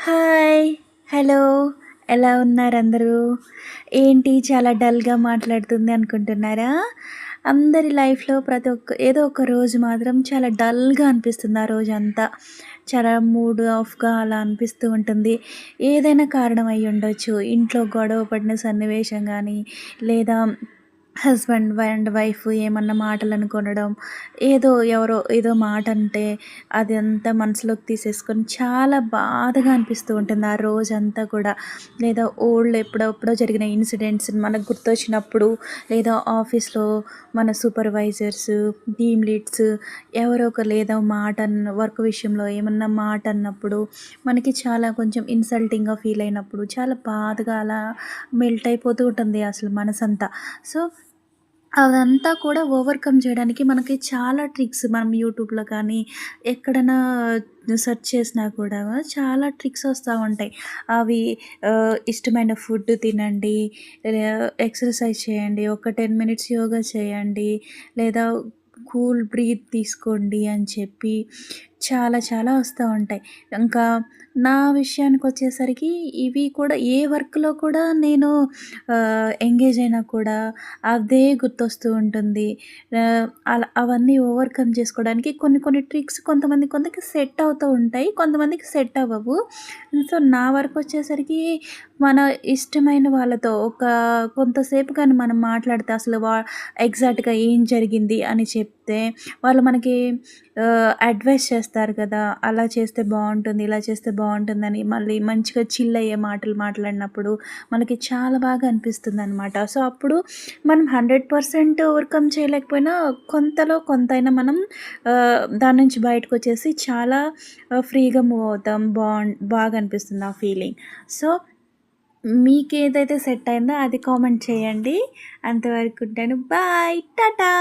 Hi. Hello. ఎలా ఉన్నారందరూ? ఏంటి చాలా డల్‌గా మాట్లాడుతుంది అనుకుంటున్నారా? అందరి లైఫ్‌లో ప్రతి ఒక్క ఏదో ఒక రోజు మాత్రం చాలా డల్‌గా అనిపిస్తుంది ఆ రోజంతా. చాలా మూడ్ ఆఫ్‌గా అలా అనిపిస్తూ ఉంటుంది. ఏదైనా కారణం అయ్యుండొచ్చు. ఇంట్లో గొడవ పడిన సన్నివేశం గానీ, లేదా హస్బెండ్ అండ్ వైఫ్ ఏమన్నా మాటలనుకొనడం, ఎవరో ఏదో మాట అంటే అదంతా మనసులోకి తీసేసుకొని చాలా బాధగా అనిపిస్తూ ఉంటుంది ఆ రోజంతా కూడా. లేదా ఎప్పుడెప్పుడో జరిగిన ఇన్సిడెంట్స్ మనకు గుర్తొచ్చినప్పుడు, లేదా ఆఫీస్‌లో మన సూపర్వైజర్స్, టీమ్ లీడ్స్ ఎవరో ఒకరు లేదా వర్క్ విషయంలో ఏమన్నా మాట అన్నప్పుడు, మనకి చాలా కొంచెం ఇన్సల్టింగ్‌గా ఫీల్ అయినప్పుడు, చాలా బాధగా అలా మెల్ట్ అయిపోతూ ఉంటుంది అసలు మనసంతా. సో అదంతా కూడా ఓవర్‌కమ్ చేయడానికి మనకి చాలా ట్రిక్స్ మనం యూట్యూబ్‌లో కానీ, ఎక్కడైనా సెర్చ్ చేసినా కూడా చాలా ట్రిక్స్ వస్తా ఉంటాయి. అవి ఇష్టమైన ఫుడ్ తినండి, ఎక్సర్సైజ్ చేయండి, ఒక 10 మినిట్స్ యోగా చేయండి, లేదా కూల్ బ్రీత్ తీసుకోండి అని చెప్పి చాలా చాలా వస్తా ఉంటాయి. ఇంకా నా విషయానికొచ్చేసరికి ఇవి కూడా ఏ వర్క్‌లో కూడా నేను ఎంగేజ్ అయినా కూడా అదే గుర్తొస్తూ ఉంటుంది. అవన్నీ ఓవర్‌కమ్ చేసుకోవడానికి కొన్ని కొన్ని ట్రిక్స్ కొంతమందికి సెట్ అవుతూ ఉంటాయి. కొంతమందికి సెట్ అవ్వవు. సో, నా వరకొచ్చేసరికి మన ఇష్టమైన వాళ్ళతో కొంతసేపు గాని మనం మాట్లాడితే అసలు ఎగ్జాక్ట్‌గా ఏం జరిగింది అని చెప్తే వాళ్ళు మనకి అడ్వైస్ చేస్తారు కదా! అలా చేస్తే బావుంటుంది, ఇలా చేస్తే బావుంటుందని మళ్ళీ మంచిగా చిల్ అయ్యే మాటలు మాట్లాడినప్పుడు మనకి చాలా బాగా అనిపిస్తుందనమాట. సో, అప్పుడు మనం 100% ఓవర్‌కమ్ చేయలేకపోయినా కొంతలో కొంతైనా మనం దాని నుంచి బయటకొచ్చేసి చాలా ఫ్రీగా మూవ్ అవుతాం. బాగా అనిపిస్తుంది ఆ ఫీలింగ్. సో, మీకేదైతే సెట్ అయిందో అది కామెంట్ చేయండి. అంతవరకు ఉంటాను. బాయ్. టాటా.